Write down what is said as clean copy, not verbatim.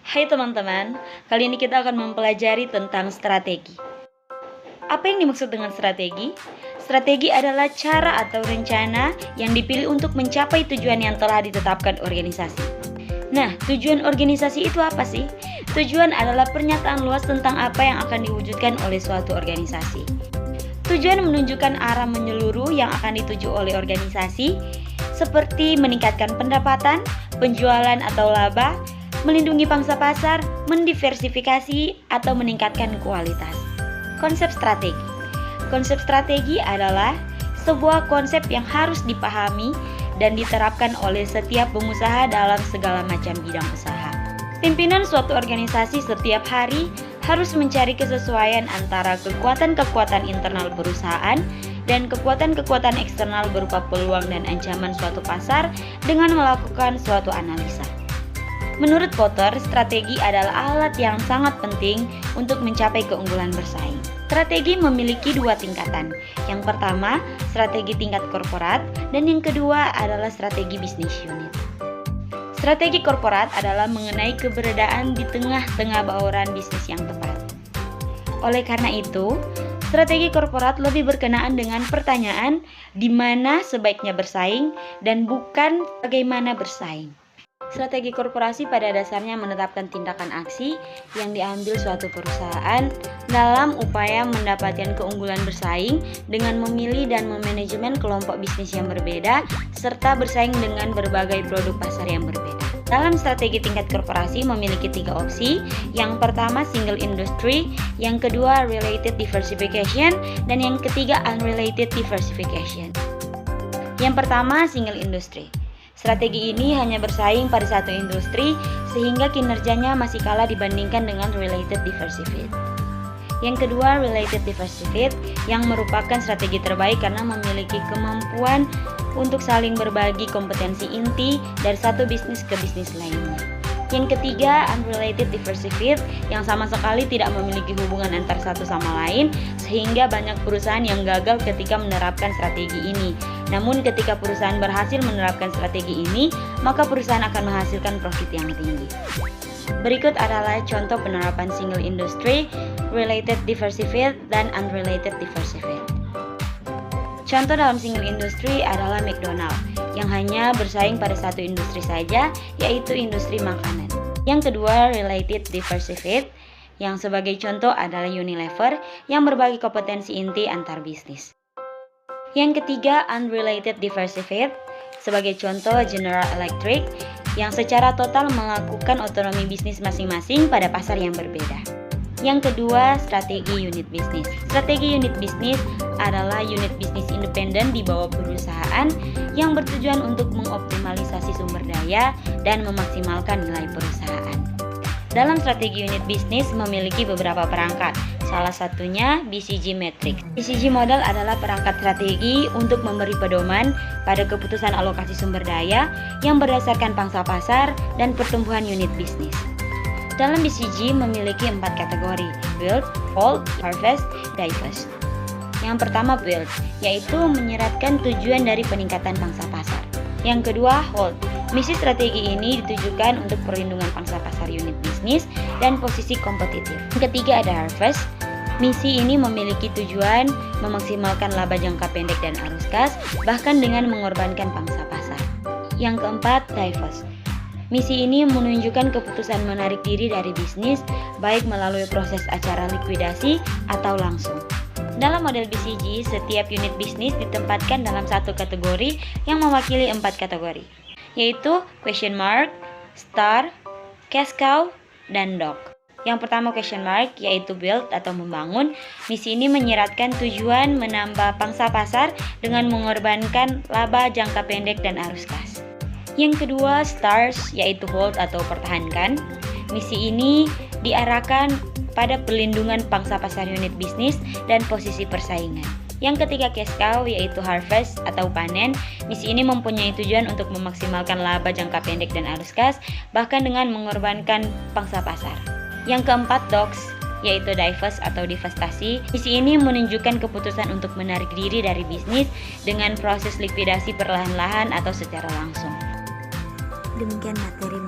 Hai teman-teman, kali ini kita akan mempelajari tentang strategi. Apa yang dimaksud dengan strategi? Strategi adalah cara atau rencana yang dipilih untuk mencapai tujuan yang telah ditetapkan organisasi. Nah, tujuan organisasi itu apa sih? Tujuan adalah pernyataan luas tentang apa yang akan diwujudkan oleh suatu organisasi. Tujuan menunjukkan arah menyeluruh yang akan dituju oleh organisasi, seperti meningkatkan pendapatan, penjualan atau laba, melindungi pangsa pasar, mendiversifikasi, atau meningkatkan kualitas. Konsep strategi. Konsep strategi adalah sebuah konsep yang harus dipahami dan diterapkan oleh setiap pengusaha dalam segala macam bidang usaha. Pimpinan suatu organisasi setiap hari harus mencari kesesuaian antara kekuatan-kekuatan internal perusahaan dan kekuatan-kekuatan eksternal berupa peluang dan ancaman suatu pasar dengan melakukan suatu analisa. Menurut Potter, strategi adalah alat yang sangat penting untuk mencapai keunggulan bersaing. Strategi memiliki dua tingkatan. Yang pertama, strategi tingkat korporat, dan yang kedua adalah strategi bisnis unit. Strategi korporat adalah mengenai keberadaan di tengah-tengah bauran bisnis yang tepat. Oleh karena itu, strategi korporat lebih berkenaan dengan pertanyaan di mana sebaiknya bersaing dan bukan bagaimana bersaing. Strategi korporasi pada dasarnya menetapkan tindakan aksi yang diambil suatu perusahaan dalam upaya mendapatkan keunggulan bersaing dengan memilih dan memanajemen kelompok bisnis yang berbeda serta bersaing dengan berbagai produk pasar yang berbeda. Dalam strategi tingkat korporasi memiliki 3 opsi. Yang pertama single industry, yang kedua related diversification, dan yang ketiga unrelated diversification. Yang pertama single industry. Strategi ini hanya bersaing pada satu industri sehingga kinerjanya masih kalah dibandingkan dengan related diversified. Yang kedua, related diversified yang merupakan strategi terbaik karena memiliki kemampuan untuk saling berbagi kompetensi inti dari satu bisnis ke bisnis lainnya. Yang ketiga, unrelated diversified yang sama sekali tidak memiliki hubungan antar satu sama lain sehingga banyak perusahaan yang gagal ketika menerapkan strategi ini. Namun ketika perusahaan berhasil menerapkan strategi ini, maka perusahaan akan menghasilkan profit yang tinggi. Berikut adalah contoh penerapan single industry, related diversified, dan unrelated diversified. Contoh dalam single industry adalah McDonald yang hanya bersaing pada satu industri saja, yaitu industri makanan. Yang kedua, related diversified, yang sebagai contoh adalah Unilever yang berbagi kompetensi inti antar bisnis. Yang ketiga, unrelated diversified, sebagai contoh General Electric yang secara total melakukan otonomi bisnis masing-masing pada pasar yang berbeda. Yang kedua, strategi unit bisnis. Strategi unit bisnis adalah unit bisnis independen di bawah perusahaan yang bertujuan untuk mengoptimalisasi sumber daya dan memaksimalkan nilai perusahaan. Dalam strategi unit bisnis memiliki beberapa perangkat, salah satunya BCG Matrix. BCG model adalah perangkat strategi untuk memberi pedoman pada keputusan alokasi sumber daya yang berdasarkan pangsa pasar dan pertumbuhan unit bisnis. Dalam BCG memiliki 4 kategori, build, hold, harvest, divest. Yang pertama build, yaitu menyeratkan tujuan dari peningkatan pangsa pasar. Yang kedua hold, misi strategi ini ditujukan untuk perlindungan pangsa pasar unit bisnis dan posisi kompetitif. Yang ketiga ada harvest, misi ini memiliki tujuan memaksimalkan laba jangka pendek dan arus kas, bahkan dengan mengorbankan pangsa pasar. Yang keempat divest, misi ini menunjukkan keputusan menarik diri dari bisnis, baik melalui proses acara likuidasi atau langsung. Dalam model BCG, setiap unit bisnis ditempatkan dalam satu kategori yang mewakili 4 kategori, yaitu question mark, star, cash cow, dan dog. Yang pertama question mark, yaitu build atau membangun. Misi ini menyeratkan tujuan menambah pangsa pasar dengan mengorbankan laba jangka pendek dan arus kas. Yang kedua stars, yaitu hold atau pertahankan. Misi ini diarahkan pada perlindungan pangsa pasar unit bisnis dan posisi persaingan. Yang ketiga cash cow, yaitu harvest atau panen. Misi ini mempunyai tujuan untuk memaksimalkan laba jangka pendek dan arus kas, bahkan dengan mengorbankan pangsa pasar. Yang keempat dogs, yaitu divest atau divestasi. Misi ini menunjukkan keputusan untuk menarik diri dari bisnis dengan proses likuidasi perlahan-lahan atau secara langsung. Demikian materi